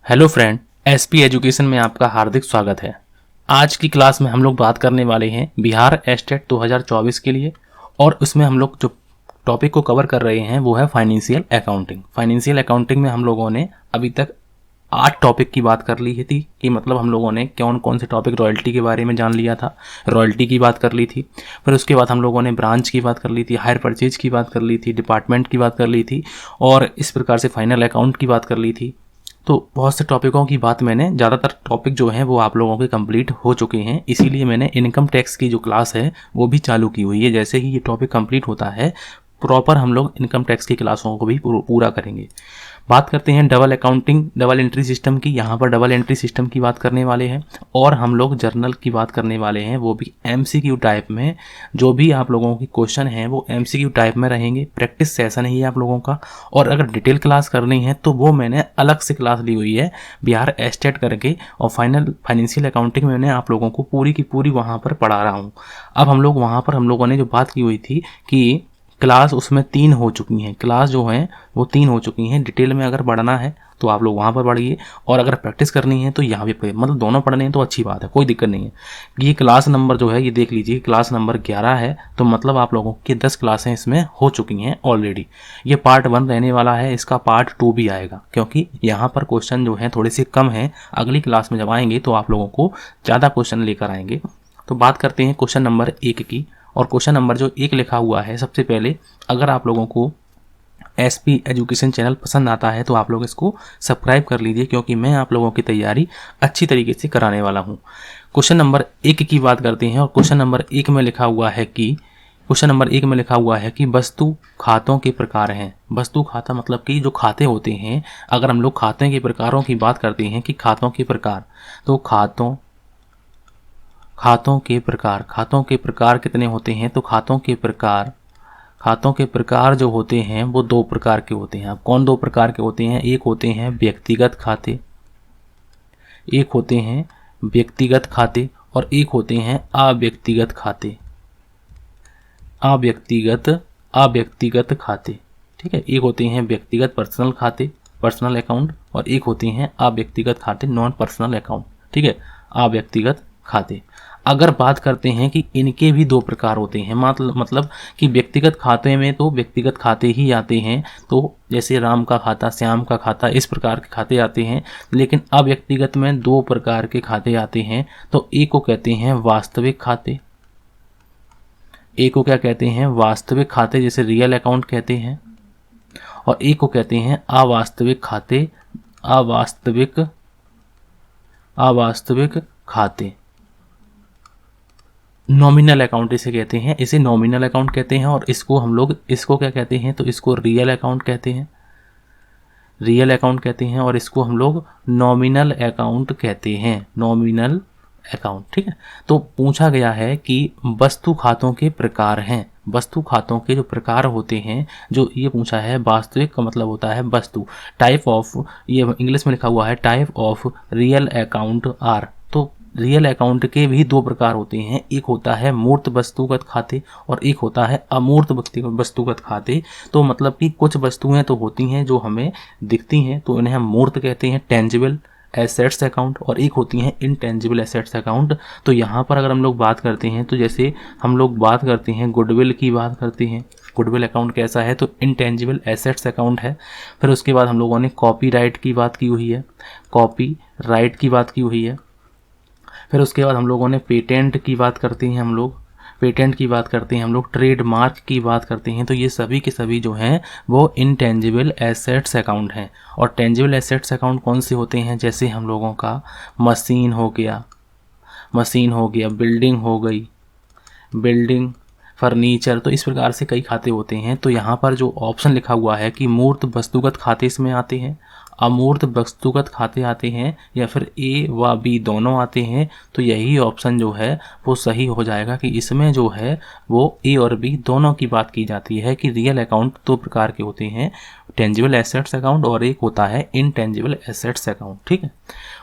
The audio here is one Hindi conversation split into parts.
हेलो फ्रेंड, एसपी एजुकेशन में आपका हार्दिक स्वागत है। आज की क्लास में हम लोग बात करने वाले हैं बिहार एस्टेट 2024 के लिए, और उसमें हम लोग जो टॉपिक को कवर कर रहे हैं वो है फाइनेंशियल अकाउंटिंग। फाइनेंशियल अकाउंटिंग में हम लोगों ने अभी तक 8 टॉपिक की बात कर ली थी कि मतलब हम लोगों ने कौन कौन से टॉपिक रॉयल्टी के बारे में जान लिया था, रॉयल्टी की बात कर ली थी, फिर उसके बाद हम लोगों ने ब्रांच की बात कर ली थी, हायर परचेज की बात कर ली थी, डिपार्टमेंट की बात कर ली थी, और इस प्रकार से फाइनल अकाउंट की बात कर ली थी। तो बहुत से टॉपिकों की बात मैंने ज़्यादातर टॉपिक जो हैं वो आप लोगों के कंप्लीट हो चुके हैं, इसीलिए मैंने इनकम टैक्स की जो क्लास है वो भी चालू की हुई है। जैसे ही ये टॉपिक कंप्लीट होता है प्रॉपर हम लोग इनकम टैक्स की क्लासों को भी पूरा करेंगे। बात करते हैं double accounting, double entry system की। यहाँ पर डबल एंट्री सिस्टम की बात करने वाले हैं, और हम लोग जर्नल की बात करने वाले हैं, वो भी एमसीक्यू टाइप में। जो भी आप लोगों की क्वेश्चन हैं वो एमसीक्यू टाइप में रहेंगे, प्रैक्टिस सेशन ही है आप लोगों का। और अगर डिटेल क्लास करनी है तो वो मैंने अलग से क्लास ली हुई है बिहार एस्टेट करके, और फाइनेंशियल अकाउंटिंग मैंने आप लोगों को पूरी की पूरी वहाँ पर पढ़ा रहा हूँ। अब हम लोग वहाँ पर हम लोगों ने जो बात की हुई थी कि क्लास उसमें 3 हो चुकी हैं, क्लास जो हैं वो 3 हो चुकी हैं। डिटेल में अगर पढ़ना है तो आप लोग वहाँ पर पढ़िए, और अगर प्रैक्टिस करनी है तो यहाँ भी पढ़िए, मतलब दोनों पढ़ने हैं तो अच्छी बात है, कोई दिक्कत नहीं है। ये क्लास नंबर जो है ये देख लीजिए, क्लास नंबर 11 है, तो मतलब आप लोगों की 10 क्लासें इसमें हो चुकी हैं ऑलरेडी। ये पार्ट 1 रहने वाला है, इसका पार्ट 2 भी आएगा, क्योंकि यहाँ पर क्वेश्चन जो है थोड़े से कम हैं। अगली क्लास में जब आएंगे तो आप लोगों को ज़्यादा क्वेश्चन लेकर आएंगे। तो बात करते हैं क्वेश्चन नंबर 1 की, और क्वेश्चन नंबर जो 1 लिखा हुआ है, सबसे पहले अगर आप लोगों को एसपी एजुकेशन चैनल पसंद आता है तो आप लोग इसको सब्सक्राइब कर लीजिए, क्योंकि मैं आप लोगों की तैयारी अच्छी तरीके से कराने वाला हूँ। क्वेश्चन नंबर 1 की बात करते हैं, और क्वेश्चन नंबर 1 में लिखा हुआ है कि वस्तु खातों के प्रकार हैं। वस्तु खाता मतलब कि जो खाते होते हैं, अगर हम लोग खाते के प्रकारों की बात करते हैं कि खातों के प्रकार, तो खातों के प्रकार कितने होते हैं? तो खातों के प्रकार जो होते हैं वो 2 प्रकार के होते हैं। अब कौन 2 प्रकार के होते हैं? एक होते हैं व्यक्तिगत खाते, और एक होते हैं अव्यक्तिगत खाते। ठीक है, एक होते हैं व्यक्तिगत पर्सनल खाते, पर्सनल अकाउंट, और एक होते हैं अव्यक्तिगत खाते, नॉन पर्सनल अकाउंट। ठीक है, अव्यक्तिगत खाते। अगर बात करते हैं कि इनके भी 2 प्रकार होते हैं, मतलब कि व्यक्तिगत खाते में तो व्यक्तिगत खाते ही आते हैं, तो जैसे राम का खाता, श्याम का खाता, इस प्रकार के खाते आते हैं। लेकिन अव्यक्तिगत में 2 प्रकार के खाते आते हैं, तो एक को कहते हैं वास्तविक खाते, एक को क्या कहते हैं? वास्तविक खाते, जैसे रियल अकाउंट कहते हैं, और एक को कहते हैं अवास्तविक खाते, नॉमिनल अकाउंट इसे कहते हैं, इसे नॉमिनल अकाउंट कहते हैं। और इसको क्या कहते हैं? तो इसको रियल अकाउंट कहते हैं, और इसको हम लोग नॉमिनल अकाउंट कहते हैं, नॉमिनल अकाउंट। ठीक है, तो पूछा गया है कि वस्तु खातों के प्रकार हैं, वस्तु खातों के जो प्रकार होते हैं, जो ये पूछा है। वास्तविक का मतलब होता है वस्तु, टाइप ऑफ, ये इंग्लिश में लिखा हुआ है type of real account are. तो रियल अकाउंट के भी 2 प्रकार होते हैं, एक होता है मूर्त वस्तुगत खाते, और एक होता है अमूर्त वस्तुगत खाते। तो मतलब कि कुछ वस्तुएं तो होती हैं जो हमें दिखती हैं, तो इन्हें हम मूर्त कहते हैं, टेंजिबल एसेट्स अकाउंट, और एक होती हैं इनटेंजिबल एसेट्स अकाउंट। तो यहाँ पर अगर हम लोग बात करते हैं, तो जैसे हम लोग बात करते हैं गुडविल की बात करते हैं, गुडविल अकाउंट कैसा है? तो इनटेंजिबल एसेट्स अकाउंट है। फिर उसके बाद हम लोगों ने कॉपीराइट की बात की हुई है, फिर उसके बाद हम लोगों ने पेटेंट की बात करते हैं, हम लोग ट्रेडमार्क की बात करते हैं। तो ये सभी के सभी जो हैं वो इनटेंजिबल एसेट्स अकाउंट हैं। और टेंजिबल एसेट्स अकाउंट कौन से होते हैं? जैसे हम लोगों का मशीन हो गया, बिल्डिंग, फर्नीचर, तो इस प्रकार से कई खाते होते हैं। तो यहाँ पर जो ऑप्शन लिखा हुआ है कि मूर्त वस्तुगत खाते इसमें आते हैं, अमूर्त वस्तुगत खाते आते हैं, या फिर ए व बी दोनों आते हैं, तो यही ऑप्शन जो है वो सही हो जाएगा कि इसमें जो है वो ए और बी दोनों की बात की जाती है कि रियल अकाउंट 2 प्रकार के होते हैं, टेंजिबल एसेट्स अकाउंट और एक होता है इनटेंजिबल एसेट्स अकाउंट। ठीक है,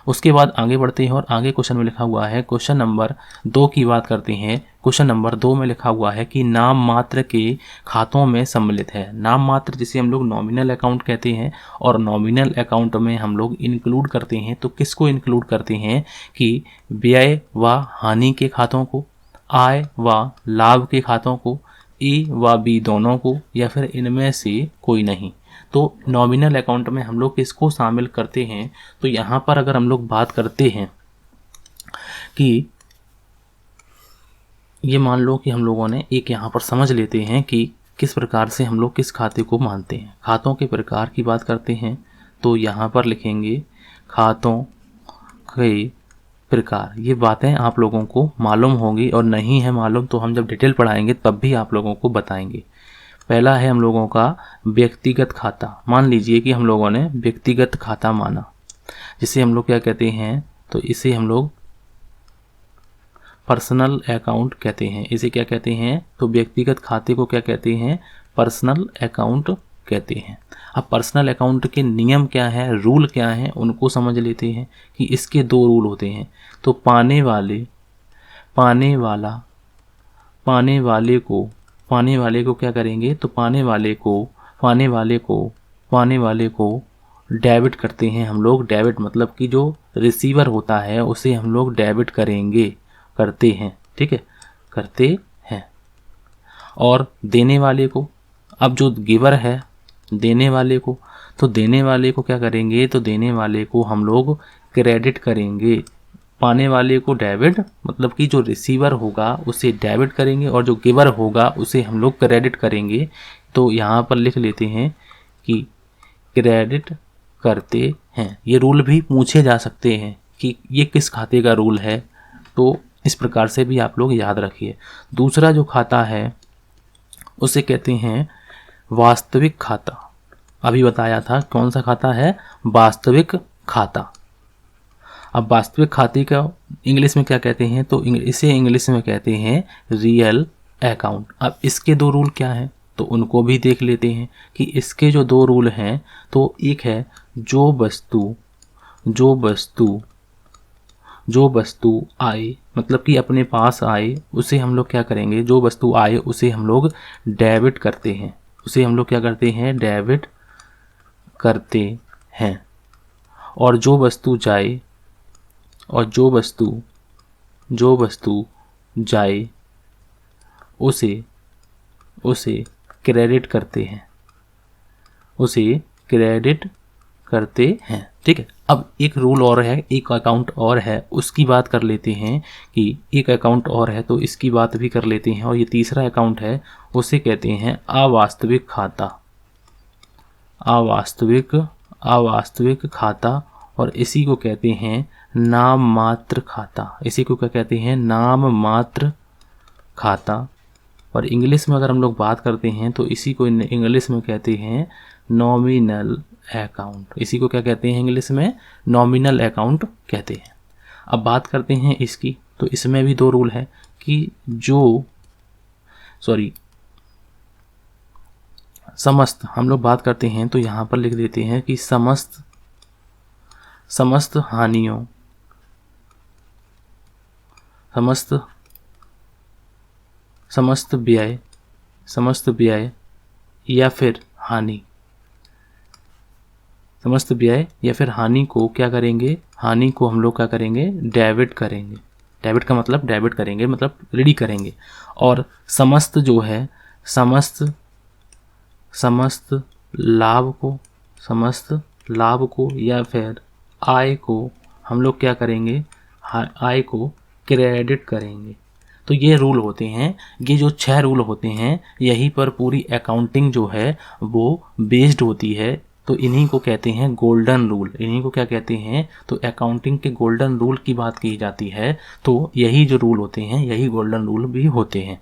उसके बाद आगे बढ़ते हैं और आगे क्वेश्चन में लिखा हुआ है, क्वेश्चन नंबर 2 की बात करते हैं। क्वेश्चन नंबर 2 में लिखा हुआ है कि नाम मात्र के खातों में सम्मिलित है। नाम मात्र जिसे हम लोग नॉमिनल अकाउंट कहते हैं, और नॉमिनल अकाउंट में हम लोग इंक्लूड करते हैं, तो किसको इंक्लूड करते हैं कि व्यय व हानि के खातों को, आय व लाभ के खातों को, ए व बी दोनों को, या फिर इनमें से कोई नहीं। तो नॉमिनल अकाउंट में हम लोग किसको शामिल करते हैं, तो यहाँ पर अगर हम लोग बात करते हैं कि ये मान लो कि हम लोगों ने एक यहाँ पर समझ लेते हैं कि किस प्रकार से हम लोग किस खाते को मानते हैं। खातों के प्रकार की बात करते हैं तो यहाँ पर लिखेंगे खातों के प्रकार। ये बातें आप लोगों को मालूम होंगी, और नहीं है मालूम तो हम जब डिटेल पढ़ाएंगे तब भी आप लोगों को बताएंगे। पहला है हम लोगों का व्यक्तिगत खाता। मान लीजिए कि हम लोगों ने व्यक्तिगत खाता माना, जिसे हम लोग क्या कहते हैं, तो इसे हम लोग पर्सनल अकाउंट कहते हैं। इसे क्या कहते हैं, तो व्यक्तिगत खाते को क्या कहते हैं, पर्सनल अकाउंट कहते हैं। अब पर्सनल अकाउंट के नियम क्या है, रूल क्या है, उनको समझ लेते हैं कि इसके 2 रूल होते हैं। तो पाने वाले को क्या करेंगे, तो पाने वाले को डेबिट करते हैं हम लोग। डेबिट मतलब कि जो रिसीवर होता है उसे हम लोग डेबिट करते हैं। ठीक है, करते हैं। और देने वाले को, अब जो गिवर है देने वाले को क्या करेंगे, तो देने वाले को हम लोग क्रेडिट करेंगे। पाने वाले को डेबिट मतलब कि जो रिसीवर होगा उसे डेबिट करेंगे, और जो गिवर होगा उसे हम लोग क्रेडिट करेंगे। तो यहाँ पर लिख लेते हैं कि क्रेडिट करते हैं। ये रूल भी पूछे जा सकते हैं कि ये किस खाते का रूल है, तो इस प्रकार से भी आप लोग याद रखिए। दूसरा जो खाता है उसे कहते हैं वास्तविक खाता। अभी बताया था कौन सा खाता है, वास्तविक खाता। अब वास्तविक खाते का इंग्लिश में क्या कहते हैं, तो इसे इंग्लिश में कहते हैं रियल अकाउंट। अब इसके 2 रूल क्या हैं, तो उनको भी देख लेते हैं कि इसके जो 2 रूल हैं, तो एक है जो वस्तु आए, मतलब कि अपने पास आए उसे हम लोग क्या करेंगे, जो वस्तु आए उसे हम लोग डेबिट करते हैं। उसे हम लोग क्या करते हैं, डेबिट करते हैं। और जो वस्तु जाए उसे क्रेडिट करते हैं। ठीक है, अब एक रूल और है, एक अकाउंट और है, उसकी बात कर लेते हैं कि एक अकाउंट और है तो इसकी बात भी कर लेते हैं। और ये तीसरा अकाउंट है, उसे कहते हैं अवास्तविक खाता। अवास्तविक खाता, और इसी को कहते हैं नाम मात्र खाता। और इंग्लिश में अगर हम लोग बात करते हैं तो इसी को इंग्लिश में कहते हैं नॉमिनल अकाउंट। इसी को क्या कहते हैं, इंग्लिश में नॉमिनल अकाउंट कहते हैं। अब बात करते हैं इसकी, तो इसमें भी 2 रूल है कि समस्त हम लोग बात करते हैं तो यहाँ पर लिख देते हैं कि समस्त हानियों, समस्त व्यय या फिर हानि को क्या करेंगे, हानि को हम लोग क्या करेंगे, डेबिट करेंगे। डेबिट का मतलब डेबिट करेंगे मतलब रेडी करेंगे। और समस्त जो है, समस्त लाभ को या फिर आय को हम लोग क्या करेंगे, आय को क्रेडिट करेंगे। तो ये रूल होते हैं, ये जो 6 रूल होते हैं, यहीं पर पूरी अकाउंटिंग जो है वो बेस्ड होती है। तो इन्हीं को कहते हैं गोल्डन रूल। इन्हीं को क्या कहते हैं, तो अकाउंटिंग के गोल्डन रूल की बात की जाती है। तो यही जो रूल होते हैं, यही गोल्डन रूल भी होते हैं।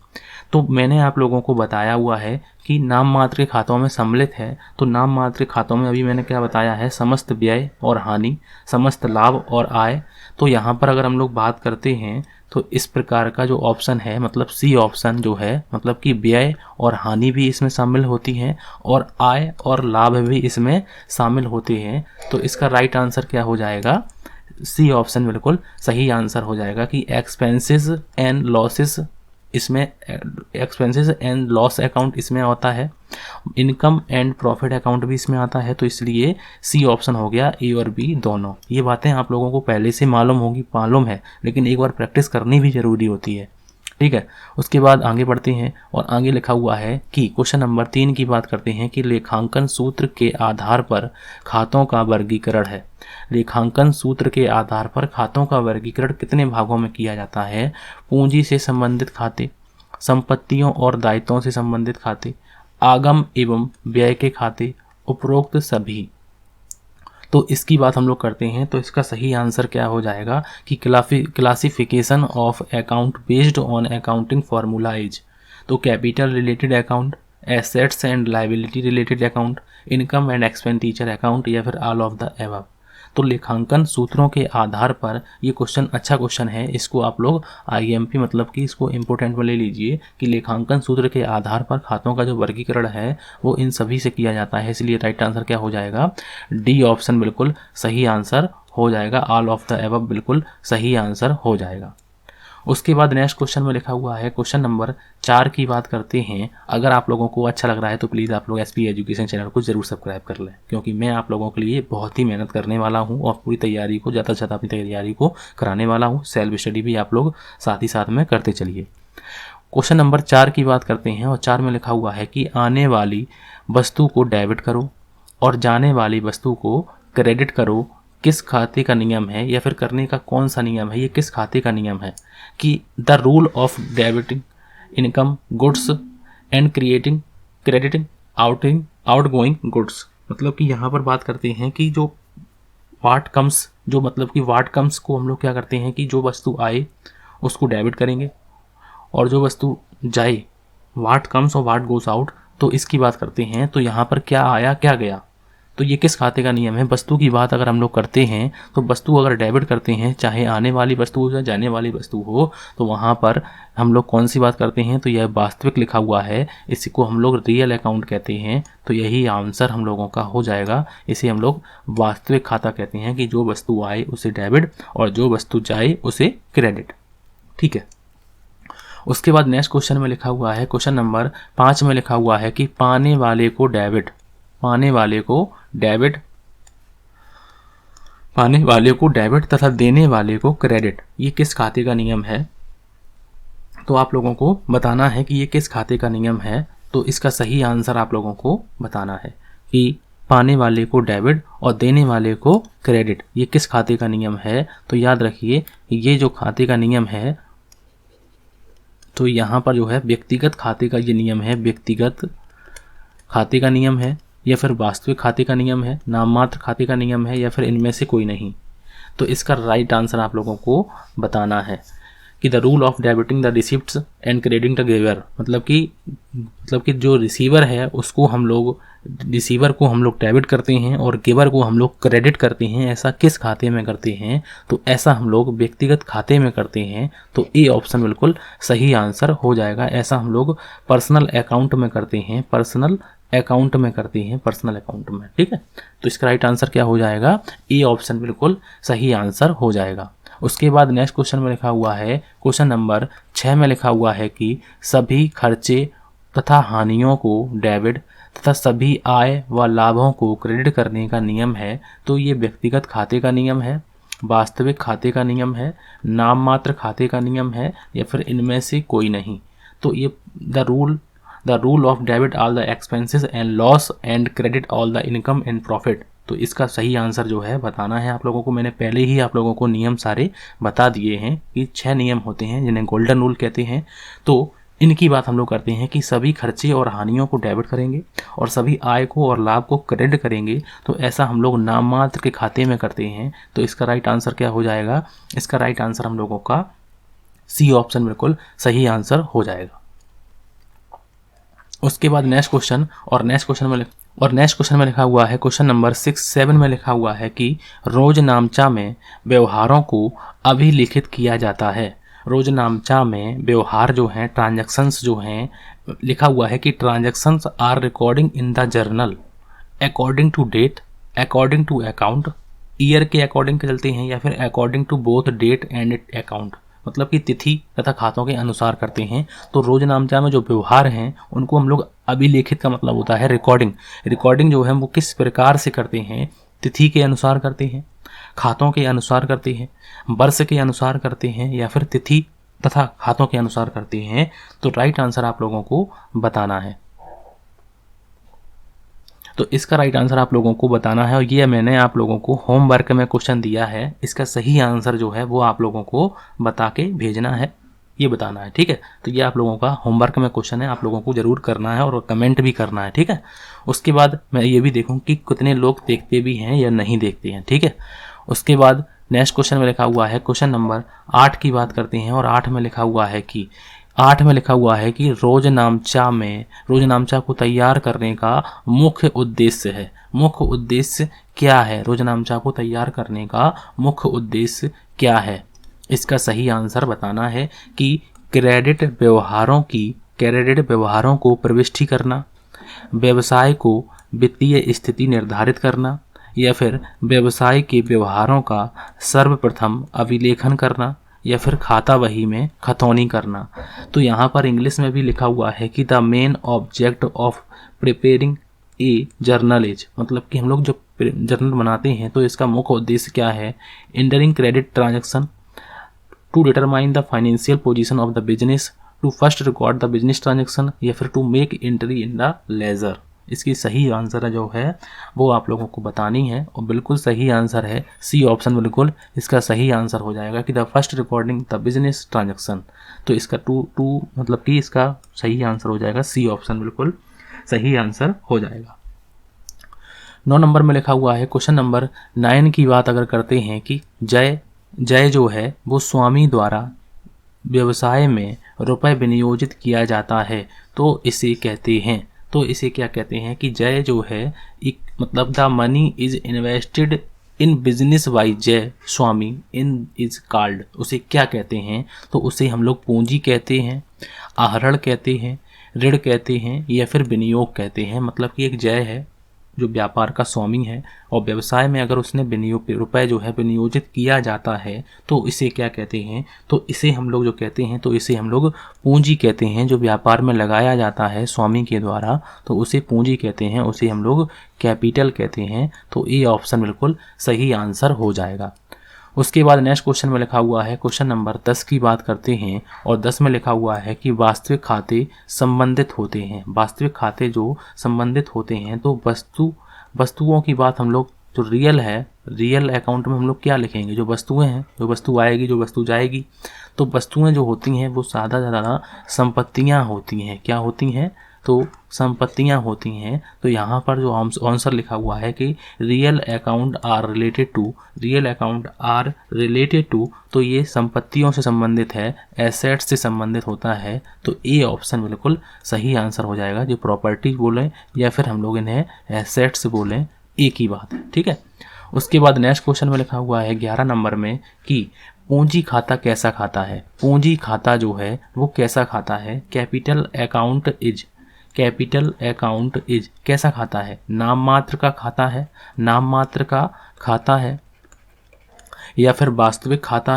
तो मैंने आप लोगों को बताया हुआ है कि नाम मात्र के खातों में सम्मिलित है। तो नाम मात्र के खातों में अभी मैंने क्या बताया है, समस्त व्यय और हानि, समस्त लाभ और आय। तो यहाँ पर अगर हम लोग बात करते हैं तो इस प्रकार का जो ऑप्शन है, मतलब सी ऑप्शन जो है, मतलब कि व्यय और हानि भी इसमें शामिल होती हैं और आय और लाभ भी इसमें शामिल होते हैं। तो इसका राइट आंसर क्या हो जाएगा, सी ऑप्शन बिल्कुल सही आंसर हो जाएगा कि एक्सपेंसेस एंड लॉसेस, इसमें एक्सपेंसेस एंड लॉस अकाउंट इसमें आता है, इनकम एंड प्रॉफिट अकाउंट भी इसमें आता है। तो इसलिए सी ऑप्शन हो गया, ए और बी दोनों। ये बातें आप लोगों को पहले से मालूम है, लेकिन एक बार प्रैक्टिस करनी भी ज़रूरी होती है, ठीक है। उसके बाद आगे बढ़ते हैं और आगे लिखा हुआ है कि क्वेश्चन नंबर 3 की बात करते हैं कि लेखांकन सूत्र के आधार पर खातों का वर्गीकरण है। लेखांकन सूत्र के आधार पर खातों का वर्गीकरण कितने भागों में किया जाता है? पूंजी से संबंधित खाते, संपत्तियों और दायित्वों से संबंधित खाते, आगम एवं व्यय के खाते, उपरोक्त सभी। तो इसकी बात हम लोग करते हैं तो इसका सही आंसर क्या हो जाएगा कि classification of account based on accounting formula is. तो capital related account, assets and liability related account, income and expenditure account, या फिर ऑल ऑफ द अबव। तो लेखांकन सूत्रों के आधार पर ये क्वेश्चन अच्छा क्वेश्चन है, इसको आप लोग आईएमपी मतलब कि इसको इम्पोर्टेंट में ले लीजिए कि लेखांकन सूत्र के आधार पर खातों का जो वर्गीकरण है वो इन सभी से किया जाता है। इसलिए राइट आंसर क्या हो जाएगा, डी ऑप्शन बिल्कुल सही आंसर हो जाएगा, ऑल ऑफ द अबव बिल्कुल सही आंसर हो जाएगा। उसके बाद नेक्स्ट क्वेश्चन में लिखा हुआ है, क्वेश्चन नंबर 4 की बात करते हैं। अगर आप लोगों को अच्छा लग रहा है तो प्लीज़ आप लोग एसपी एजुकेशन चैनल को जरूर सब्सक्राइब कर लें, क्योंकि मैं आप लोगों के लिए बहुत ही मेहनत करने वाला हूं और पूरी तैयारी को ज़्यादा से ज़्यादा अपनी तैयारी को कराने वाला हूं। सेल्फ स्टडी भी आप लोग साथ ही साथ में करते चलिए। क्वेश्चन नंबर 4 की बात करते हैं और 4 में लिखा हुआ है कि आने वाली वस्तु को डेबिट करो और जाने वाली वस्तु को क्रेडिट करो, किस खाते का नियम है, या फिर करने का कौन सा नियम है, ये किस खाते का नियम है? कि the rule of debiting income goods and crediting outgoing goods. मतलब कि यहाँ पर बात करते हैं कि जो वाट कम्स, जो मतलब कि वाट कम्स को हम लोग क्या करते हैं कि जो वस्तु आए उसको डेबिट करेंगे और जो वस्तु जाए, वाट कम्स और वाट गोस आउट, तो इसकी बात करते हैं। तो यहाँ पर क्या आया क्या गया, तो ये किस खाते का नियम है? वस्तु की बात अगर हम लोग करते हैं तो वस्तु अगर डेबिट करते हैं, चाहे आने वाली वस्तु हो या जाने वाली वस्तु हो, तो वहाँ पर हम लोग कौन सी बात करते हैं? तो यह वास्तविक लिखा हुआ है, इसी को हम लोग रियल अकाउंट कहते हैं। तो यही आंसर हम लोगों का हो जाएगा, इसे हम लोग वास्तविक खाता कहते हैं कि जो वस्तु आए उसे डेबिट और जो वस्तु जाए उसे क्रेडिट, ठीक है। उसके बाद नेक्स्ट क्वेश्चन में लिखा हुआ है, क्वेश्चन नंबर 5 में लिखा हुआ है कि पाने वाले को डेबिट तथा देने वाले को क्रेडिट, ये किस खाते का नियम है? तो आप लोगों को बताना है कि ये किस खाते का नियम है। तो इसका सही आंसर आप लोगों को बताना है कि पाने वाले को डेबिट और देने वाले को क्रेडिट, ये किस खाते का नियम है। तो याद रखिए ये जो खाते का नियम है, तो यहाँ पर जो है व्यक्तिगत खाते का ये नियम है, व्यक्तिगत खाते का नियम है या फिर वास्तविक खाते का नियम है, नाम मात्र खाते का नियम है, या फिर इनमें से कोई नहीं। तो इसका राइट आंसर आप लोगों को बताना है कि the rule of debiting the receipts and crediting the giver. मतलब कि जो रिसीवर है उसको हम लोग, रिसीवर को हम लोग डेबिट करते हैं और गिवर को हम लोग क्रेडिट करते हैं। ऐसा किस खाते में करते हैं? तो ऐसा हम लोग व्यक्तिगत खाते में करते हैं। तो ए ऑप्शन बिल्कुल सही आंसर हो जाएगा। ऐसा हम लोग पर्सनल अकाउंट में करते हैं, पर्सनल अकाउंट में, ठीक है। तो इसका राइट आंसर क्या हो जाएगा? ए ऑप्शन बिल्कुल सही आंसर हो जाएगा। उसके बाद नेक्स्ट क्वेश्चन में लिखा हुआ है, क्वेश्चन नंबर 6 में लिखा हुआ है कि सभी खर्चे तथा हानियों को डेबिट तथा सभी आय व लाभों को क्रेडिट करने का नियम है। तो ये व्यक्तिगत खाते का नियम है, वास्तविक खाते का नियम है, नाम मात्र खाते का नियम है, या फिर इनमें से कोई नहीं। तो ये the rule of debit all the expenses and loss and credit all the income and profit. तो इसका सही आंसर जो है बताना है आप लोगों को। मैंने पहले ही आप लोगों को नियम सारे बता दिए हैं कि 6 नियम होते हैं जिन्हें गोल्डन रूल कहते हैं। तो इनकी बात हम लोग करते हैं कि सभी खर्चे और हानियों को डेबिट करेंगे और सभी आय को और लाभ को क्रेडिट करेंगे। तो ऐसा हम लोग नाम मात्र के खाते में करते हैं। तो इसका राइट आंसर क्या हो जाएगा? इसका राइट आंसर हम लोगों का सी ऑप्शन बिल्कुल सही आंसर हो जाएगा। उसके बाद नेक्स्ट क्वेश्चन में लिखा हुआ है, क्वेश्चन नंबर 6-7 में लिखा हुआ है कि रोजनामचा में व्यवहारों को अभिलिखित किया जाता है। रोजनामचा में व्यवहार जो हैं, ट्रांजैक्शंस जो हैं, लिखा हुआ है कि transactions are recording in the journal according to date, according to account, year के अकॉर्डिंग चलते हैं या फिर according to both date and account, मतलब कि तिथि तथा खातों के अनुसार करते हैं। तो रोजनामचा में जो व्यवहार हैं उनको हम लोग अभिलेखित का मतलब होता है रिकॉर्डिंग जो है वो किस प्रकार से करते हैं, तिथि के अनुसार करते हैं, खातों के अनुसार करते हैं, वर्ष के अनुसार करते हैं या फिर तिथि तथा खातों के अनुसार करते हैं। तो राइट आंसर आप लोगों को बताना है। तो इसका राइट आंसर आप लोगों को बताना है और ये मैंने आप लोगों को होमवर्क में क्वेश्चन दिया है। इसका सही आंसर जो है वो आप लोगों को बता के भेजना है, ये बताना है, ठीक है। तो ये आप लोगों का होमवर्क में क्वेश्चन है, आप लोगों को जरूर करना है और कमेंट भी करना है, ठीक है। उसके बाद मैं ये भी देखूँ कि कितने लोग देखते भी हैं या नहीं देखते हैं, ठीक है। उसके बाद नेक्स्ट क्वेश्चन में लिखा हुआ है, क्वेश्चन नंबर 8 की बात करते हैं और 8 में लिखा हुआ है कि रोजनामचा को तैयार करने का मुख्य उद्देश्य है। मुख्य उद्देश्य क्या है? रोजनामचा को तैयार करने का मुख्य उद्देश्य क्या है? इसका सही आंसर बताना है कि क्रेडिट व्यवहारों को प्रविष्टि करना, व्यवसाय को वित्तीय स्थिति निर्धारित करना या फिर व्यवसाय के व्यवहारों का सर्वप्रथम अभिलेखन करना या फिर खाता बही में खतौनी करना। तो यहाँ पर इंग्लिश में भी लिखा हुआ है कि the main object of preparing A journal is, मतलब कि हम लोग जब जर्नल बनाते हैं तो इसका मुख्य उद्देश्य क्या है? Entering credit transaction, to determine the financial position of the business, to first record the business transaction या फिर to make entry in the ledger. इसकी सही आंसर जो है वो आप लोगों को बतानी है और बिल्कुल सही आंसर है सी ऑप्शन, बिल्कुल इसका सही आंसर हो जाएगा कि the first recording the business transaction. तो इसका टू मतलब कि इसका सही आंसर हो जाएगा सी ऑप्शन, बिल्कुल सही आंसर हो जाएगा। 9 नंबर में लिखा हुआ है, क्वेश्चन नंबर 9 की बात अगर करते हैं कि जय जो है वो स्वामी द्वारा व्यवसाय में रुपए विनियोजित किया जाता है तो इसे क्या कहते हैं कि जय जो है एक मतलब the money is invested in business by जय स्वामी इन इज कॉल्ड, उसे क्या कहते हैं? तो उसे हम लोग पूंजी कहते हैं, आहरण कहते हैं, ऋण कहते हैं या फिर विनियोग कहते हैं। मतलब कि एक जय है जो व्यापार का स्वामी है और व्यवसाय में अगर उसने रुपए जो है विनियोजित किया जाता है तो इसे क्या कहते हैं? तो इसे हम लोग जो कहते हैं तो इसे हम लोग पूंजी कहते हैं। जो व्यापार में लगाया जाता है स्वामी के द्वारा तो उसे पूंजी कहते हैं, उसे हम लोग कैपिटल कहते हैं। तो ये ऑप्शन बिल्कुल सही आंसर हो जाएगा। उसके बाद नेक्स्ट क्वेश्चन में लिखा हुआ है, क्वेश्चन नंबर 10 की बात करते हैं और 10 में लिखा हुआ है कि वास्तविक खाते संबंधित होते हैं। वास्तविक खाते जो संबंधित होते हैं तो वस्तुओं की बात हम लोग जो रियल अकाउंट में हम लोग क्या लिखेंगे? जो वस्तुएं हैं, जो वस्तु आएगी, जो वस्तु जाएगी। तो वस्तुएं जो होती हैं वो ज़्यादा संपत्तियां होती हैं। क्या होती हैं? तो संपत्तियां होती हैं। तो यहाँ पर जो आंसर लिखा हुआ है कि real account are related to, तो ये संपत्तियों से संबंधित है, एसेट्स से संबंधित होता है। तो ए ऑप्शन बिल्कुल सही आंसर हो जाएगा। जो प्रॉपर्टी बोलें या फिर हम लोग इन्हें एसेट्स बोलें, एक ही बात है, ठीक है। उसके बाद नेक्स्ट क्वेश्चन में लिखा हुआ है 11 नंबर में कि पूंजी खाता कैसा खाता है? पूंजी खाता जो है वो कैसा खाता है? कैपिटल अकाउंट इज कैसा खाता है? नाम मात्र का खाता है या फिर वास्तविक खाता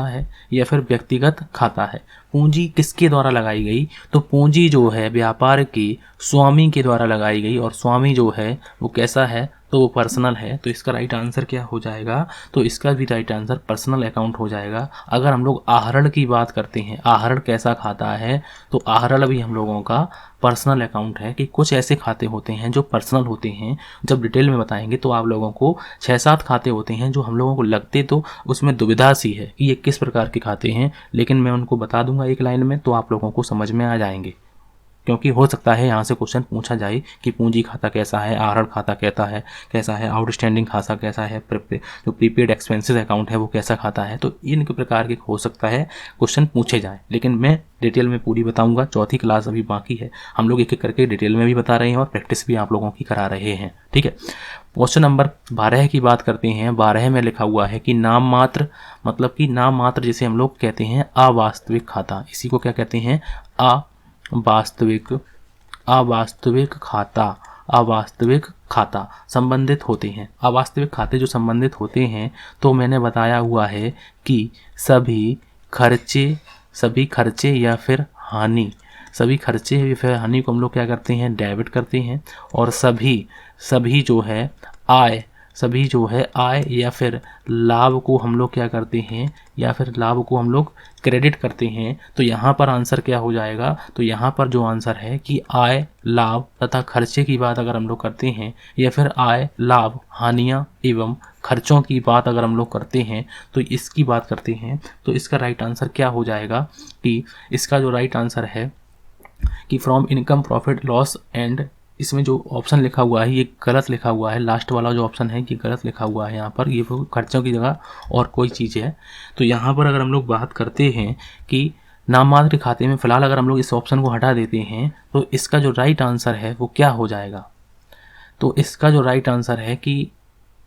है या फिर व्यक्तिगत खाता है? पूंजी किसके द्वारा लगाई गई? तो पूंजी जो है व्यापार के स्वामी के द्वारा लगाई गई और स्वामी जो है वो कैसा है? तो वो पर्सनल है। तो इसका राइट आंसर क्या हो जाएगा? तो इसका भी राइट आंसर पर्सनल अकाउंट हो जाएगा। अगर हम लोग आहरण की बात करते हैं, आहरण कैसा खाता है? तो आहरण भी हम लोगों का पर्सनल अकाउंट है कि कुछ ऐसे खाते होते हैं जो पर्सनल होते हैं। जब डिटेल में बताएंगे तो आप लोगों को 6-7 खाते होते हैं जो हम लोगों को लगते तो उसमें दुविधा सी है कि ये किस प्रकार के खाते हैं, लेकिन मैं उनको बता दूंगा एक लाइन में तो आप लोगों को समझ में आ जाएंगे। क्योंकि हो सकता है यहाँ से क्वेश्चन पूछा जाए कि पूंजी खाता कैसा है, आहरण खाता कैसा है, आउटस्टैंडिंग खाता कैसा है, जो प्रीपेड एक्सपेंसेस अकाउंट है वो कैसा खाता है। तो इन प्रकार के हो सकता है क्वेश्चन पूछे जाए, लेकिन मैं डिटेल में पूरी बताऊंगा। चौथी क्लास अभी बाकी है, हम लोग एक एक करके डिटेल में भी बता रहे हैं और प्रैक्टिस भी आप लोगों की करा रहे हैं, ठीक है। क्वेश्चन नंबर 12 की बात करते हैं। 12 में लिखा हुआ है कि नाम मात्र, मतलब कि नाम मात्र जिसे हम लोग कहते हैं अवास्तविक खाता, इसी को क्या कहते हैं, अवास्तविक खाता संबंधित होते हैं। अवास्तविक खाते जो संबंधित होते हैं, तो मैंने बताया हुआ है कि सभी खर्चे या फिर हानि को हम लोग क्या करते हैं, डेबिट करते हैं। और सभी जो है आय या फिर लाभ को हम लोग क्या करते हैं, या फिर लाभ को हम लोग क्रेडिट करते हैं। तो यहाँ पर आंसर क्या हो जाएगा, तो यहाँ पर जो आंसर है कि आय, लाभ तथा खर्चे की बात अगर हम लोग करते हैं, या फिर आय, लाभ, हानियाँ एवं खर्चों की बात अगर हम लोग करते हैं, तो इसकी बात करते हैं, तो इसका राइट आंसर क्या हो जाएगा कि इसका जो राइट आंसर है कि from income, profit, loss and, इसमें जो ऑप्शन लिखा हुआ है ये गलत लिखा हुआ है। लास्ट वाला जो ऑप्शन है ये गलत लिखा हुआ है, यहाँ पर ये खर्चों की जगह और कोई चीज़ है। तो यहाँ पर अगर हम लोग बात करते हैं कि नाममात्र खाते में, फिलहाल अगर हम लोग इस ऑप्शन को हटा देते हैं, तो इसका जो राइट आंसर है वो क्या हो जाएगा। तो इसका जो राइट आंसर है कि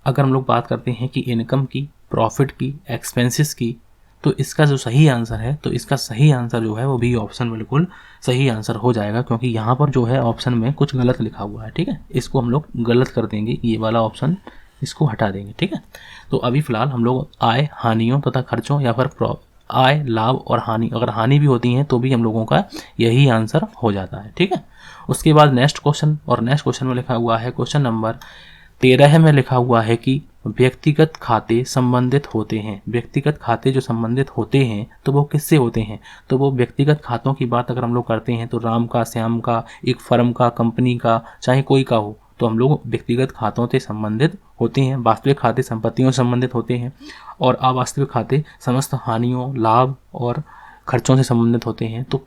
अगर हम लोग बात करते हैं कि इनकम की, प्रॉफिट की, एक्सपेंसेस की, तो इसका जो सही आंसर है, तो इसका सही आंसर जो है वो भी ऑप्शन बिल्कुल सही आंसर हो जाएगा, क्योंकि यहाँ पर जो है ऑप्शन में कुछ गलत लिखा हुआ है, ठीक है। इसको हम लोग गलत कर देंगे, ये वाला ऑप्शन इसको हटा देंगे, ठीक है। तो अभी फ़िलहाल हम लोग आय, हानियों तथा खर्चों, या फिर आय, लाभ और हानि, अगर हानि भी होती है तो भी हम लोगों का यही आंसर हो जाता है, ठीक है। उसके बाद नेक्स्ट क्वेश्चन, और नेक्स्ट क्वेश्चन में लिखा हुआ है, क्वेश्चन नंबर 13 में लिखा हुआ है कि व्यक्तिगत खाते संबंधित होते हैं। व्यक्तिगत खाते जो संबंधित होते हैं तो वो किससे होते हैं, तो वो व्यक्तिगत खातों की बात अगर हम लोग करते हैं तो राम का, श्याम का, एक फर्म का, कंपनी का, चाहे कोई का हो, तो हम लोग व्यक्तिगत खातों से संबंधित होते हैं। वास्तविक खाते संपत्तियों से संबंधित होते हैं, और अवास्तविक खाते समस्त हानियों, लाभ और खर्चों से संबंधित होते हैं। तो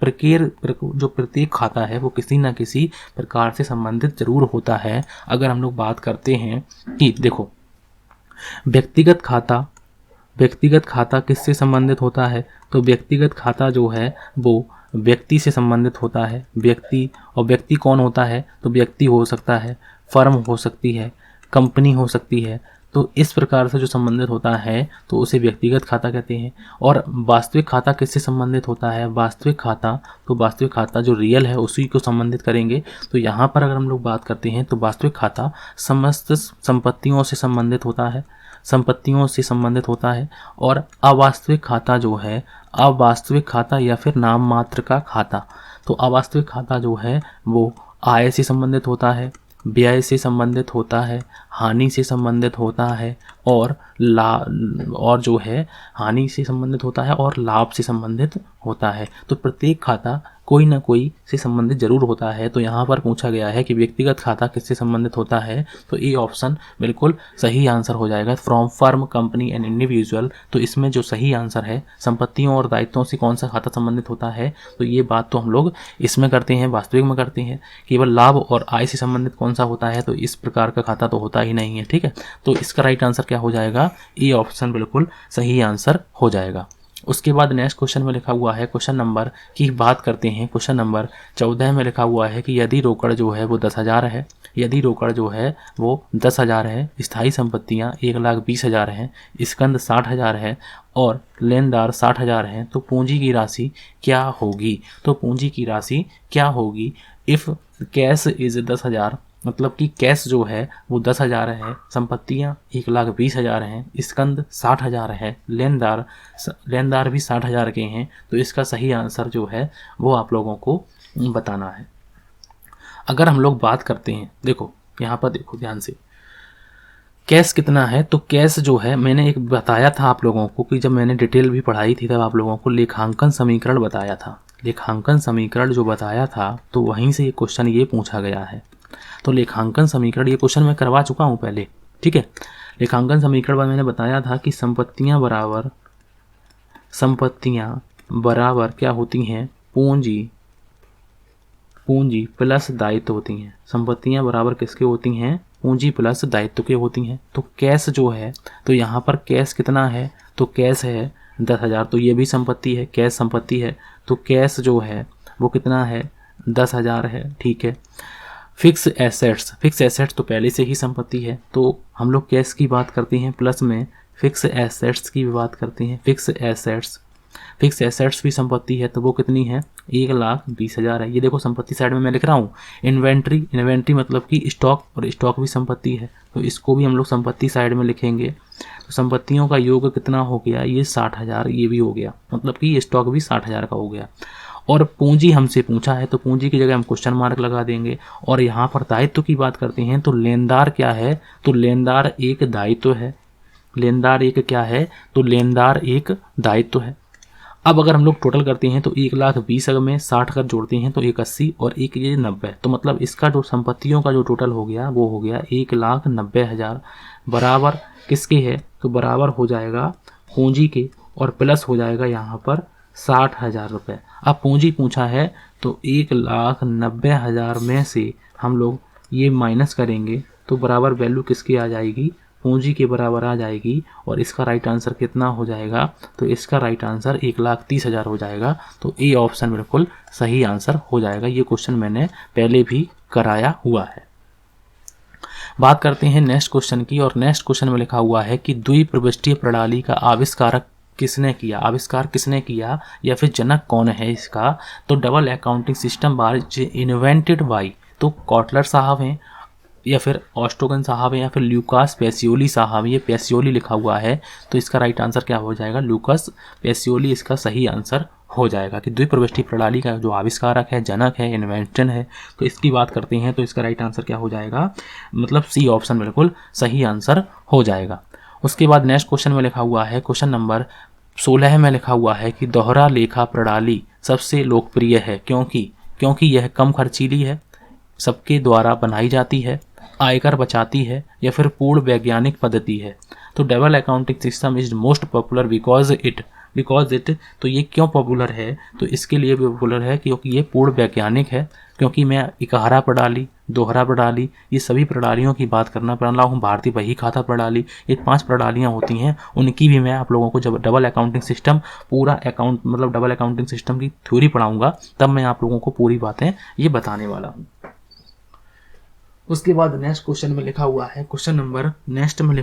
जो प्रत्येक खाता है वो किसी न किसी प्रकार से संबंधित जरूर होता है। अगर हम लोग बात करते हैं कि देखो, व्यक्तिगत खाता किससे संबंधित होता है, तो व्यक्तिगत खाता जो है वो व्यक्ति से संबंधित होता है। व्यक्ति, और व्यक्ति कौन होता है, तो व्यक्ति हो सकता है, फर्म हो सकती है, कंपनी हो सकती है। तो इस प्रकार से जो संबंधित होता है तो उसे व्यक्तिगत खाता कहते हैं। और वास्तविक खाता किससे संबंधित होता है, वास्तविक खाता जो रियल है उसी को संबंधित करेंगे। तो यहाँ पर अगर हम लोग बात करते हैं तो वास्तविक खाता समस्त संपत्तियों से संबंधित होता है। और अवास्तविक खाता या फिर नाम मात्र का खाता, तो अवास्तविक खाता जो है वो आय से संबंधित होता है, व्यय से संबंधित होता है, हानि से संबंधित होता है, और जो है हानि से संबंधित होता है और लाभ से संबंधित होता है। तो प्रत्येक खाता कोई ना कोई से संबंधित जरूर होता है। तो यहाँ पर पूछा गया है कि व्यक्तिगत खाता किससे संबंधित होता है, तो ये ऑप्शन बिल्कुल सही आंसर हो जाएगा, from firm, company and individual. तो इसमें जो सही आंसर है, संपत्तियों और दायित्वों से कौन सा खाता संबंधित होता है, तो ये बात तो हम लोग इसमें करते हैं, वास्तविक में करते हैं। केवल लाभ और आय से संबंधित कौन सा होता है, तो इस प्रकार का खाता तो होता ही नहीं है, ठीक है। तो इसका राइट आंसर क्या हो जाएगा, ये ऑप्शन बिल्कुल सही आंसर हो जाएगा। उसके बाद नेक्स्ट क्वेश्चन में लिखा हुआ है, क्वेश्चन नंबर की बात करते हैं। क्वेश्चन नंबर 14 में लिखा हुआ है कि यदि रोकड़ जो है वो 10,000 है, स्थायी संपत्तियां 1,20,000 हैं, स्कंद 60,000 है और लेनदार 60,000 हैं, तो पूंजी की राशि क्या होगी। तो पूंजी की राशि क्या होगी, इफ़ कैश इज 10,000, मतलब कि कैश जो है वो 10,000 है, संपत्तियां 1,20,000 हैं, स्कंद 60,000 है, लेनदार भी 60,000 के हैं। तो इसका सही आंसर जो है वो आप लोगों को बताना है। अगर हम लोग बात करते हैं, देखो यहाँ पर देखो ध्यान से, कैश कितना है, तो कैश जो है मैंने एक बताया था आप लोगों को कि जब मैंने डिटेल भी पढ़ाई थी तब आप लोगों को लेखांकन समीकरण बताया था। लेखांकन समीकरण जो बताया था तो वहीं से ये क्वेश्चन ये पूछा गया है। तो लेखांकन समीकरण, ये क्वेश्चन मैं करवा चुका हूँ पहले, ठीक है। लेखांकन समीकरण में मैंने बताया था कि संपत्तियां बराबर क्या होती हैं, पूंजी प्लस दायित्व होती हैं। संपत्तियां बराबर किसके होती हैं? पूंजी प्लस दायित्व के होती हैं। तो कैश जो है, तो यहाँ पर कैश कितना है? तो कैश है 10,000, तो ये भी संपत्ति है, कैश संपत्ति है। तो कैश जो है वो कितना है? 10,000 है, ठीक है। फिक्स एसेट्स, फिक्स एसेट्स तो पहले से ही संपत्ति है, तो हम लोग कैश की बात करते हैं, प्लस में फिक्स एसेट्स की भी बात करते हैं। फिक्स एसेट्स भी संपत्ति है, तो वो कितनी है? 1,20,000 है। ये देखो संपत्ति साइड में मैं लिख रहा हूँ। इन्वेंट्री मतलब कि स्टॉक, और स्टॉक भी संपत्ति है, तो इसको भी हम लोग संपत्ति साइड में लिखेंगे। तो संपत्तियों का योग कितना हो गया? ये 60,000, ये भी हो गया, मतलब कि ये स्टॉक भी 60,000 का हो गया। और पूंजी हमसे पूछा है, तो पूंजी की जगह हम क्वेश्चन मार्क लगा देंगे। और यहाँ पर दायित्व की बात करते हैं, तो लेनदार क्या है? तो लेनदार एक दायित्व है। लेनदार एक क्या है? तो लेनदार एक दायित्व है। अब अगर हम लोग टोटल करते हैं तो 1,20,000 में 60 कर जोड़ते हैं तो 81 और एक ये 90, तो मतलब इसका जो संपत्तियों का जो टोटल हो गया वो हो गया 1,90,000। बराबर किसके है? तो बराबर हो जाएगा पूंजी के, और प्लस हो जाएगा यहाँ पर 60,000 रुपये। अब पूंजी पूछा है, तो 1,90,000 में से हम लोग ये माइनस करेंगे, तो बराबर वैल्यू किसकी आ जाएगी? पूंजी के बराबर आ जाएगी। और इसका राइट आंसर कितना हो जाएगा? तो इसका राइट आंसर 1,30,000 हो जाएगा। तो ए ऑप्शन बिल्कुल सही आंसर हो जाएगा। ये क्वेश्चन मैंने पहले भी कराया हुआ है। बात करते हैं नेक्स्ट क्वेश्चन की, और नेक्स्ट क्वेश्चन में लिखा हुआ है कि द्विप्रविष्टीय प्रणाली का आविष्कार किसने किया, या फिर जनक कौन है इसका? तो double accounting system was invented by, तो कॉटलर साहब हैं, या फिर ऑस्ट्रोगन साहब है, या फिर ल्यूकास पेसियोली साहब। ये पेसियोली लिखा हुआ है, तो इसका राइट आंसर क्या हो जाएगा? लूकास पेसियोली इसका सही आंसर हो जाएगा। कि द्विप्रविष्टी प्रणाली का जो आविष्कारक है, जनक है, इन्वेंशन है, तो इसकी बात करते हैं, तो इसका राइट आंसर क्या हो जाएगा? मतलब सी ऑप्शन बिल्कुल सही आंसर हो जाएगा। उसके बाद नेक्स्ट क्वेश्चन में लिखा हुआ है, क्वेश्चन नंबर 16 में लिखा हुआ है कि दोहरा लेखा प्रणाली सबसे लोकप्रिय है क्योंकि यह कम खर्चीली है, सबके द्वारा बनाई जाती है, आयकर बचाती है, या फिर पूर्ण वैज्ञानिक पद्धति है। तो double accounting system is most popular because it, तो ये क्यों पॉपुलर है? तो इसके लिए भी पॉपुलर है क्योंकि ये पूर्ण वैज्ञानिक है। क्योंकि मैं इकहरा प्रणाली, दोहरा प्रणाली, ये सभी प्रणालियों की बात करना पड़ रहा हूँ। भारतीय बही खाता प्रणाली, ये 5 प्रणालियाँ होती हैं, उनकी भी मैं आप लोगों को जब डबल अकाउंटिंग सिस्टम मतलब डबल अकाउंटिंग सिस्टम की थ्योरी पढ़ाऊंगा, तब मैं आप लोगों को पूरी बातें ये बताने वाला हूँ। उसके बाद नेक्स्ट क्वेश्चन में लिखा हुआ है, क्वेश्चन नंबर नेक्स्ट में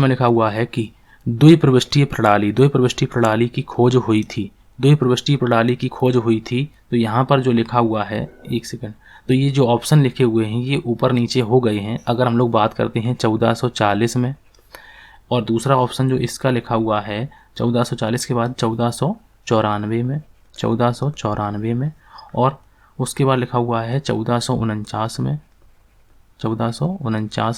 लिखा हुआ है कि द्विप्रविष्टीय प्रणाली की खोज हुई थी। तो यहाँ पर जो लिखा हुआ है, एक सेकंड, तो ये जो ऑप्शन लिखे हुए हैं ये ऊपर नीचे हो गए हैं। अगर हम लोग बात करते हैं 1440 में, और दूसरा ऑप्शन जो इसका लिखा हुआ है 1440 के बाद 1494 में, और उसके बाद लिखा हुआ है 1449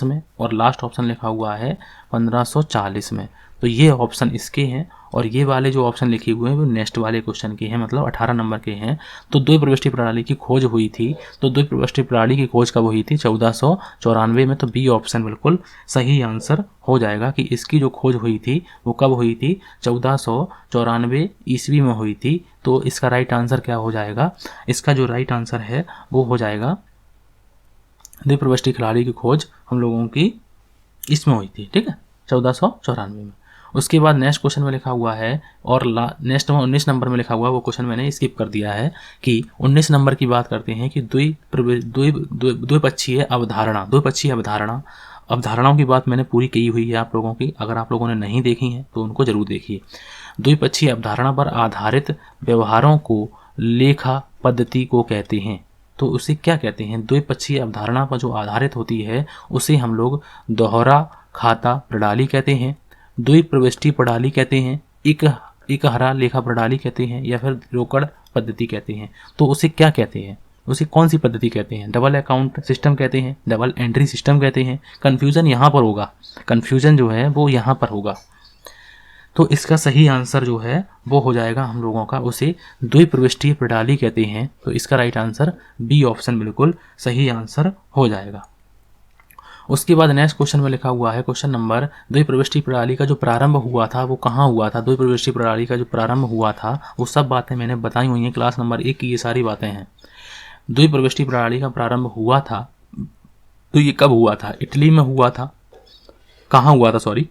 में, और लास्ट ऑप्शन लिखा हुआ है 1540 में। तो ये ऑप्शन इसके हैं, और ये वाले जो ऑप्शन लिखे हुए हैं वो नेक्स्ट वाले क्वेश्चन के हैं, मतलब 18 नंबर के हैं। तो द्विप्रविष्टी प्रणाली की खोज हुई थी, तो द्विप्रविष्टी प्रणाली की खोज कब हुई थी? 1494 में। तो बी ऑप्शन बिल्कुल सही आंसर हो जाएगा कि इसकी जो खोज हुई थी वो कब हुई थी? 1494 ईस्वी में हुई थी। तो इसका राइट आंसर क्या हो जाएगा? इसका जो राइट आंसर है वो हो जाएगा, द्विप्रविष्टी प्रणाली की खोज हम लोगों की इसमें हुई थी, ठीक है, 1494 में। उसके बाद नेक्स्ट क्वेश्चन में लिखा हुआ है, और नेक्स्ट में 19 नंबर में लिखा हुआ है, वो क्वेश्चन मैंने स्किप कर दिया है, कि 19 नंबर की बात करते हैं कि द्विपक्षीय अवधारणाओं की बात मैंने पूरी की हुई है आप लोगों की। अगर आप लोगों ने नहीं देखी है तो उनको जरूर देखिए। द्विपक्षीय अवधारणा पर आधारित व्यवहारों को लेखा पद्धति को कहते हैं। तो उसे क्या कहते हैं? द्विपक्षीय अवधारणा पर जो आधारित होती है उसे हम लोग दोहरा खाता प्रणाली कहते हैं, द्विप्रविष्टी प्रणाली कहते हैं, इकहरा लेखा प्रणाली कहते हैं, या फिर रोकड़ पद्धति कहते हैं। तो उसे क्या कहते हैं? उसे कौन सी पद्धति कहते हैं? डबल अकाउंट सिस्टम कहते हैं, डबल एंट्री सिस्टम कहते हैं। कन्फ्यूजन यहाँ पर होगा, कन्फ्यूजन जो है वो यहाँ पर होगा। तो इसका सही आंसर जो है वो हो जाएगा हम लोगों का, उसे द्विप्रविष्टीय प्रणाली कहते हैं। तो इसका राइट आंसर बी ऑप्शन बिल्कुल सही आंसर हो जाएगा। उसके बाद नेक्स्ट क्वेश्चन में लिखा हुआ है क्वेश्चन नंबर, द्विप्रविष्टि प्रणाली का जो प्रारंभ हुआ था वो कहाँ हुआ था। द्विप्रविष्टि प्रणाली का जो प्रारंभ हुआ था वो सब बातें मैंने बताई हुई हैं क्लास नंबर 1 की, ये सारी बातें हैं। द्विप्रविष्टि प्रणाली का प्रारंभ हुआ था तो ये कब हुआ था, इटली में हुआ था, कहाँ हुआ था, सॉरी,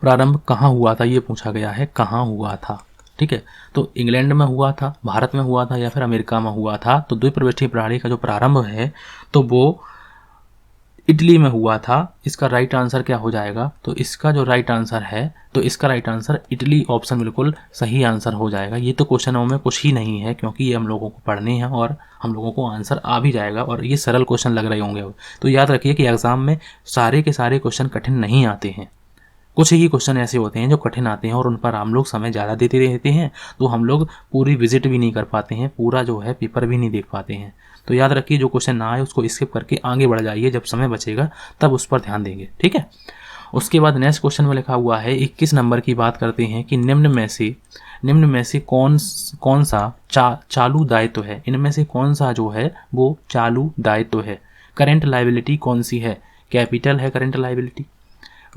प्रारंभ कहाँ हुआ था ये पूछा गया है, कहाँ हुआ था, ठीक है। तो इंग्लैंड में हुआ था, भारत में हुआ था या फिर अमेरिका में हुआ था। तो द्विप्रविष्टि प्रणाली का जो प्रारंभ है तो वो इटली में हुआ था। इसका राइट आंसर क्या हो जाएगा, तो इसका जो राइट आंसर है, तो इसका राइट आंसर इटली ऑप्शन बिल्कुल सही आंसर हो जाएगा। ये तो क्वेश्चनों में कुछ ही नहीं है क्योंकि ये हम लोगों को पढ़ने हैं और हम लोगों को आंसर आ भी जाएगा और ये सरल क्वेश्चन लग रहे होंगे। तो याद रखिए कि एग्जाम में सारे के सारे क्वेश्चन कठिन नहीं आते हैं, कुछ ही क्वेश्चन ऐसे होते हैं जो कठिन आते हैं और उन पर हम लोग समय ज़्यादा देते रहते हैं तो हम लोग पूरी विजिट भी नहीं कर पाते हैं, पूरा जो है पेपर भी नहीं देख पाते हैं। तो याद रखिए जो क्वेश्चन ना आए उसको स्किप करके आगे बढ़ जाइए, जब समय बचेगा तब उस पर ध्यान देंगे, ठीक है। उसके बाद नेक्स्ट क्वेश्चन में लिखा हुआ है 21 नंबर की बात करते हैं कि निम्न में से कौन सा चालू दायित्व है। इनमें से कौन सा जो है वो चालू दायित्व है। करेंट लायबिलिटी कौन सी है, कैपिटल है करेंट लायबिलिटी,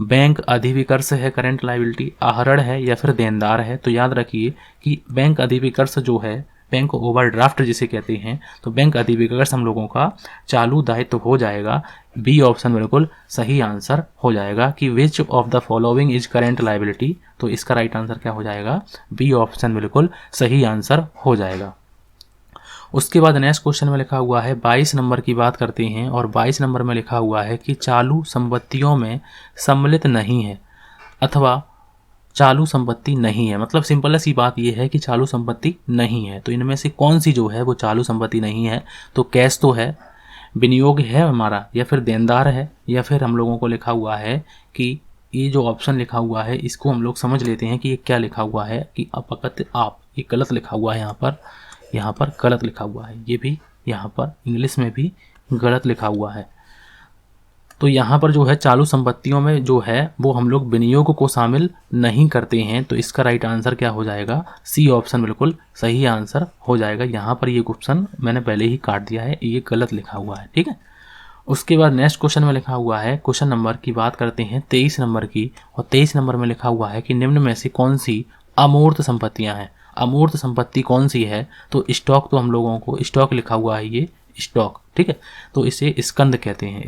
बैंक अधिविकर्ष है करेंट लायबिलिटी, आहरण है या फिर देनदार है। तो याद रखिए कि बैंक अधिविकर्ष जो है, बैंक ओवरड्राफ्ट जिसे कहते हैं, तो बैंक अधिविकर्ष हम लोगों का चालू दायित्व हो जाएगा। बी ऑप्शन बिल्कुल सही आंसर हो जाएगा कि which of the following is current liability. तो इसका राइट आंसर क्या हो जाएगा, बी ऑप्शन बिल्कुल सही आंसर हो जाएगा। उसके बाद नेक्स्ट क्वेश्चन में लिखा हुआ है 22 नंबर की बात करते हैं और 22 नंबर में लिखा हुआ है कि चालू संपत्तियों में सम्मिलित नहीं है अथवा चालू संपत्ति नहीं है। मतलब सिंपल सी बात यह है कि चालू संपत्ति नहीं है। तो इनमें से कौन सी जो है वो चालू संपत्ति नहीं है, तो कैश तो है, विनियोग है हमारा, या फिर देनदार है, या फिर हम लोगों को लिखा हुआ है कि ये जो ऑप्शन लिखा हुआ है इसको हम लोग समझ लेते हैं कि ये क्या लिखा हुआ है कि अपकत आप, ये गलत लिखा हुआ है, यहाँ पर गलत लिखा हुआ है, ये भी यहाँ पर इंग्लिश में भी गलत लिखा हुआ है। तो यहाँ पर जो है चालू संपत्तियों में जो है वो हम लोग विनियोग को शामिल नहीं करते हैं। तो इसका राइट आंसर क्या हो जाएगा, सी ऑप्शन बिल्कुल सही आंसर हो जाएगा। यहाँ पर ये ऑप्शन मैंने पहले ही काट दिया है, ये गलत लिखा हुआ है, ठीक है। उसके बाद नेक्स्ट क्वेश्चन में लिखा हुआ है, क्वेश्चन नंबर की बात करते हैं 23 नंबर की, और 23 नंबर में लिखा हुआ है कि निम्न में से कौन सी अमूर्त संपत्तियां हैं। अमूर्त संपत्ति कौन सी है, तो स्टॉक, तो हम लोगों को स्टॉक लिखा हुआ है, ये स्टॉक, ठीक है। तो इसे स्कंद कहते हैं,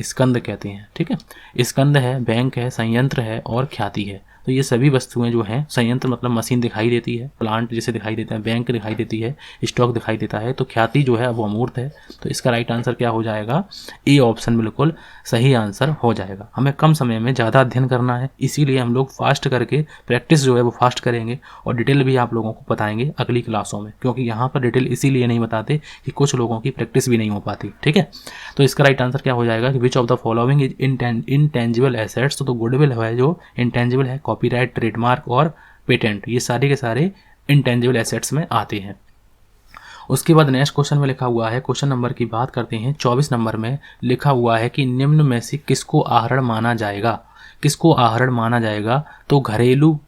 ठीक है। स्कंद है, बैंक है, संयंत्र है और ख्याति है। तो ये सभी वस्तुएं जो हैं, संयंत्र मतलब मशीन दिखाई देती है, प्लांट जैसे दिखाई देता है, बैंक दिखाई देती है, स्टॉक दिखाई देता है, तो ख्याति जो है वो अमूर्त है। तो इसका राइट आंसर क्या हो जाएगा, ए ऑप्शन बिल्कुल सही आंसर हो जाएगा। हमें कम समय में ज़्यादा अध्ययन करना है, इसीलिए हम लोग फास्ट करके प्रैक्टिस जो है वो फास्ट करेंगे और डिटेल भी आप लोगों को बताएंगे अगली क्लासों में, क्योंकि यहाँ पर डिटेल इसीलिए नहीं बताते कि कुछ लोगों की प्रैक्टिस भी नहीं हो पाती, ठीक है। तो इसका राइट आंसर क्या हो जाएगा कि which of the following is intangible assets. तो गुडविल है जो इंटेंजिबल है, कॉपीराइट, ट्रेडमार्क और पेटेंट, ये सारे के सारे इंटेंजिबल एसेट्स में आते हैं। उसके बाद नेक्स्ट क्वेश्चन में लिखा हुआ है, क्वेश्चन नंबर की बात करते हैं 24 नंबर में लिखा हुआ है कि निम्न में से किसको आहरण माना जाएगा। किसको आहरण माना जाएगा, तो घरेलू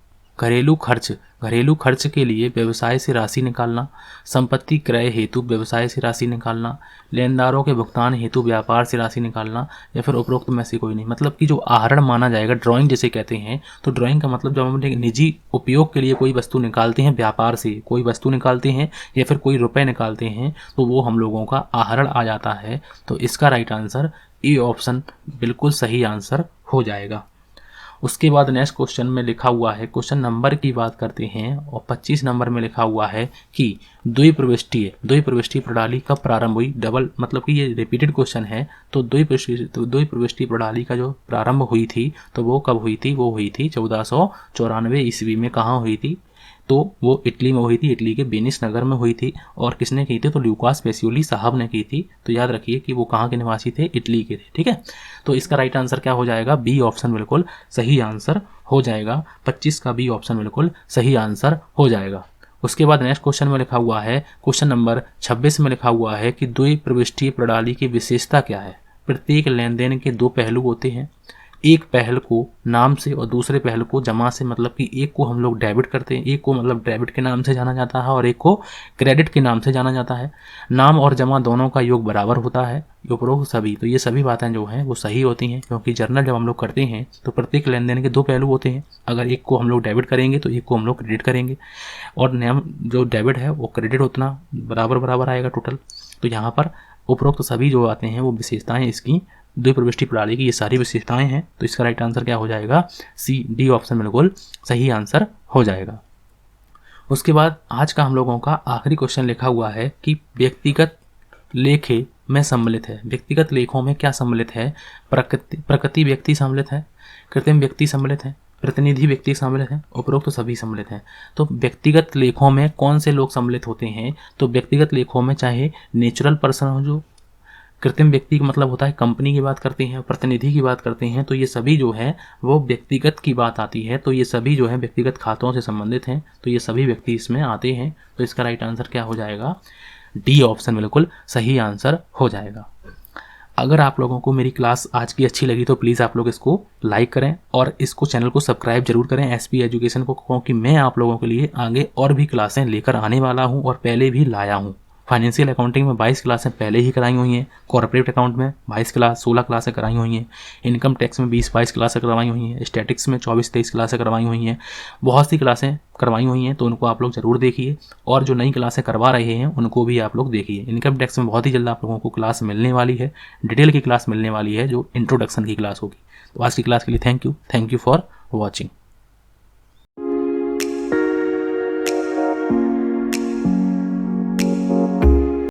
खर्च के लिए व्यवसाय से राशि निकालना, संपत्ति क्रय हेतु व्यवसाय से राशि निकालना, लेनदारों के भुगतान हेतु व्यापार से राशि निकालना, या फिर उपरोक्त में से कोई नहीं। मतलब कि जो आहरण माना जाएगा, ड्राइंग जिसे कहते हैं, तो ड्राइंग का मतलब जब हम निजी उपयोग के लिए कोई वस्तु निकालते हैं, व्यापार से कोई वस्तु निकालते हैं या फिर कोई रुपए निकालते हैं, तो वो हम लोगों का आहरण आ जाता है। तो इसका राइट आंसर ए ऑप्शन बिल्कुल सही आंसर हो जाएगा। उसके बाद नेक्स्ट क्वेश्चन में लिखा हुआ है, क्वेश्चन नंबर की बात करते हैं और 25 नंबर में लिखा हुआ है कि द्विप्रविष्टि प्रणाली कब प्रारंभ हुई। डबल मतलब कि ये रिपीटेड क्वेश्चन है। तो द्विप्रविष्टि प्रणाली का जो प्रारंभ हुई थी तो वो कब हुई थी, वो हुई थी 1494 ईस्वी में। कहाँ हुई थी, तो वो इटली में हुई थी, इटली के वेनिस नगर में हुई थी। और किसने की थी, तो लूकास पेसियोली साहब ने की थी। तो याद रखिए कि वो कहाँ के निवासी थे, इटली के थे, ठीक है। तो इसका राइट आंसर क्या हो जाएगा, बी ऑप्शन बिल्कुल सही आंसर हो जाएगा। 25 का बी ऑप्शन बिल्कुल सही आंसर हो जाएगा। उसके बाद नेक्स्ट क्वेश्चन में लिखा हुआ है, क्वेश्चन नंबर 26 में लिखा हुआ है कि द्विप्रविष्टि प्रणाली की विशेषता क्या है। प्रत्येक लेन देन के दो पहलू होते हैं, एक पहल को नाम से और दूसरे पहल को जमा से, मतलब कि एक को हम लोग डेबिट करते हैं, एक को मतलब डेबिट के नाम से जाना जाता है और एक को क्रेडिट के नाम से जाना जाता है। नाम और जमा दोनों का योग बराबर होता है, उपरोक्त सभी। तो ये सभी बातें जो हैं वो सही होती हैं, क्योंकि जर्नल जब हम लोग करते हैं तो प्रत्येक लेन देन के दो पहलू होते हैं। अगर एक को हम लोग डेबिट करेंगे तो एक को हम लोग क्रेडिट करेंगे, और नाम जो डेबिट है वो क्रेडिट उतना बराबर आएगा टोटल। तो यहाँ पर उपरोक्त सभी जो आते हैं वो विशेषताएं इसकी द्विप्रविष्टि प्रणाली की ये सारी विशेषताएं हैं। तो इसका राइट आंसर क्या हो जाएगा? सी, डी ऑप्शन बिल्कुल सही आंसर हो जाएगा। उसके बाद आज का हम लोगों का आखिरी क्वेश्चन लिखा हुआ है कि व्यक्तिगत लेखे में सम्मिलित है। व्यक्तिगत लेखों में क्या सम्मिलित है? प्रकृति व्यक्ति सम्मिलित है, कृत्रिम व्यक्ति सम्मिलित है, प्रतिनिधि व्यक्ति सम्मिलित है, उपरोक्त तो सभी सम्मिलित हैं। तो व्यक्तिगत लेखों में कौन से लोग सम्मिलित होते हैं? तो व्यक्तिगत लेखों में चाहे नेचुरल पर्सन हो, जो कृत्रिम व्यक्ति का मतलब होता है कंपनी की बात करते हैं, प्रतिनिधि की बात करते हैं, तो ये सभी जो है वो व्यक्तिगत की बात आती है। तो ये सभी जो है व्यक्तिगत खातों से संबंधित हैं, तो ये सभी व्यक्ति इसमें आते हैं। तो इसका राइट आंसर क्या हो जाएगा? डी ऑप्शन बिल्कुल सही आंसर हो जाएगा। अगर आप लोगों को मेरी क्लास आज की अच्छी लगी तो प्लीज़ आप लोग इसको लाइक करें और इसको चैनल को सब्सक्राइब जरूर करें एसपी एजुकेशन को, क्योंकि मैं आप लोगों के लिए आगे और भी क्लासें लेकर आने वाला हूं और पहले भी लाया हूं। फाइनेंशियल अकाउंटिंग में 22 क्लासें पहले ही कराई हुई हैं, कॉर्पोरेट अकाउंट में 16 क्लासें कराई हुई हैं, इनकम टैक्स में 20-22 क्लासें करवाई हुई हैं, स्टैटिक्स में 24-23 क्लासें करवाई हुई हैं, बहुत सी क्लासें करवाई हुई हैं। तो उनको आप लोग ज़रूर देखिए, और जो नई क्लासें करवा रहे हैं उनको भी आप लोग देखिए। इनकम टैक्स में बहुत ही जल्द आप लोगों को क्लास मिलने वाली है, डिटेल की क्लास मिलने वाली है, जो इंट्रोडक्शन की क्लास होगी। तो आज की क्लास के लिए थैंक यू फॉर वॉचिंग।